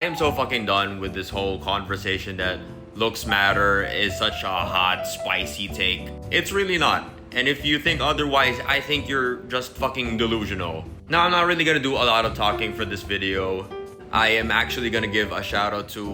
I am so fucking done with this whole conversation that looks matter is such a hot, spicy take. It's really not. And if you think otherwise, I think you're just fucking delusional. Now, I'm not really gonna do a lot of talking for this video. I am actually gonna give a shout out to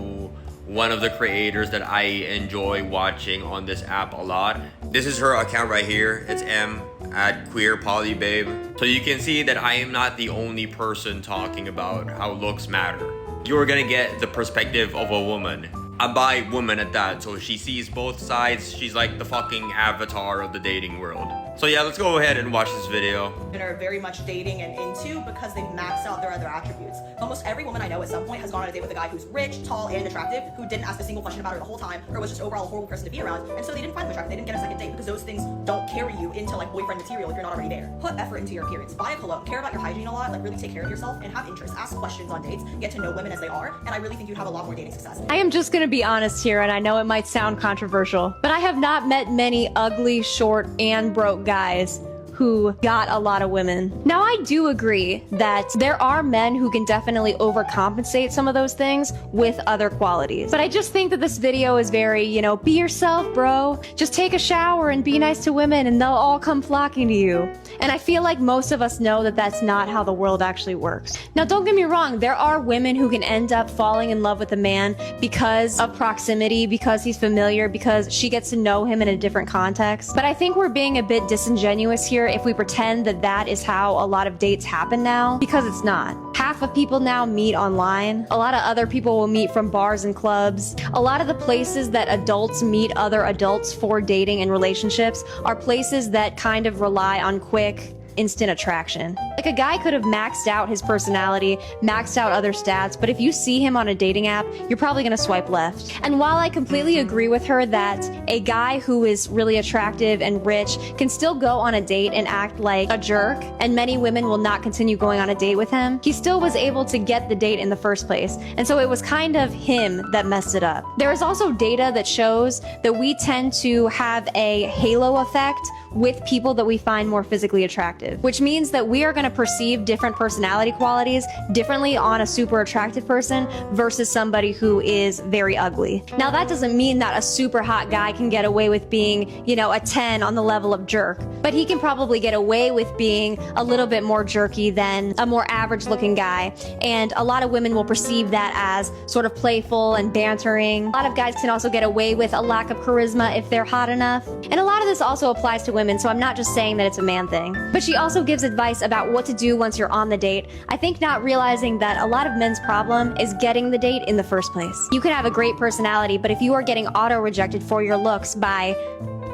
one of the creators that I enjoy watching on this app a lot. This is her account right here. It's M at queerpolybabe. So you can see that I am not the only person talking about how looks matter. You're gonna get the perspective of a woman. A bi woman at that, so she sees both sides. She's like the fucking avatar of the dating world. So yeah, let's go ahead and watch this video. And are very much dating and into because they've maxed out their other attributes. Almost every woman I know at some point has gone on a date with a guy who's rich, tall, and attractive, who didn't ask a single question about her the whole time, or was just overall a horrible person to be around, and so they didn't find them attractive. They didn't get a second date because those things don't carry you into like boyfriend material if you're not already there. Put effort into your appearance. Buy a cologne. Care about your hygiene a lot. Like really take care of yourself and have interests. Ask questions on dates. Get to know women as they are. And I really think you'd have a lot more dating success. I am just gonna be honest here, and I know it might sound controversial, but I have not met many ugly, short, and broke guys who got a lot of women. Now, I do agree that there are men who can definitely overcompensate some of those things with other qualities. But I just think that this video is very, you know, be yourself, bro. Just take a shower and be nice to women and they'll all come flocking to you. And I feel like most of us know that that's not how the world actually works. Now, don't get me wrong, there are women who can end up falling in love with a man because of proximity, because he's familiar, because she gets to know him in a different context. But I think we're being a bit disingenuous here if we pretend that that is how a lot of dates happen now, because it's not. Half of people now meet online. A lot of other people will meet from bars and clubs. A lot of the places that adults meet other adults for dating and relationships are places that kind of rely on quick, instant attraction. Like a guy could have maxed out his personality, maxed out other stats, but if you see him on a dating app, you're probably gonna swipe left. And while I completely agree with her that a guy who is really attractive and rich can still go on a date and act like a jerk, and many women will not continue going on a date with him, he still was able to get the date in the first place. And so it was kind of him that messed it up. There is also data that shows that we tend to have a halo effect with people that we find more physically attractive, which means that we are going to perceive different personality qualities differently on a super attractive person versus somebody who is very ugly. Now, that doesn't mean that a super hot guy can get away with being, you know, a 10 on the level of jerk, but he can probably get away with being a little bit more jerky than a more average looking guy. And a lot of women will perceive that as sort of playful and bantering. A lot of guys can also get away with a lack of charisma if they're hot enough. And a lot of this also applies to women, so I'm not just saying that it's a man thing. But she also gives advice about what to do once you're on the date. I think not realizing that a lot of men's problem is getting the date in the first place. You can have a great personality, but if you are getting auto-rejected for your looks by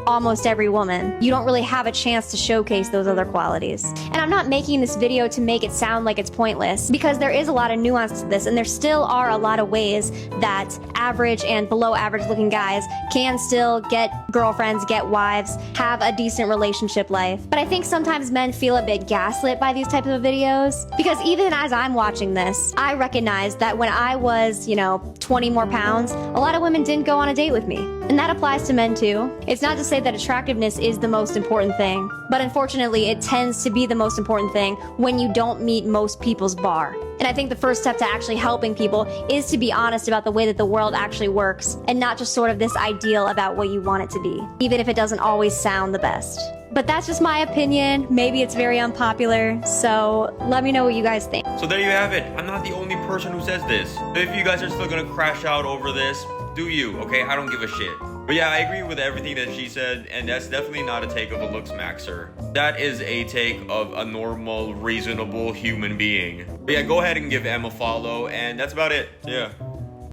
almost every woman, you don't really have a chance to showcase those other qualities. And I'm not making this video to make it sound like it's pointless, because there is a lot of nuance to this, and there still are a lot of ways that average and below average looking guys can still get girlfriends, get wives, have a decent relationship life. But I think sometimes men feel a bit gaslit by these types of videos, because even as I'm watching this, I recognize that when I was, you know, 20 more pounds, a lot of women didn't go on a date with me. And that applies to men too. It's not to say that attractiveness is the most important thing, but unfortunately it tends to be the most important thing when you don't meet most people's bar. And I think the first step to actually helping people is to be honest about the way that the world actually works, and not just sort of this ideal about what you want it to be, even if it doesn't always sound the best. But that's just my opinion. Maybe it's very unpopular, so let me know what you guys think. So there you have it. I'm not the only person who says this. If you guys are still gonna crash out over this, do you, okay? I don't give a shit. But yeah, I agree with everything that she said, and that's definitely not a take of a looks maxer. That is a take of a normal, reasonable human being. But yeah, go ahead and give Em a follow, and that's about it. Yeah.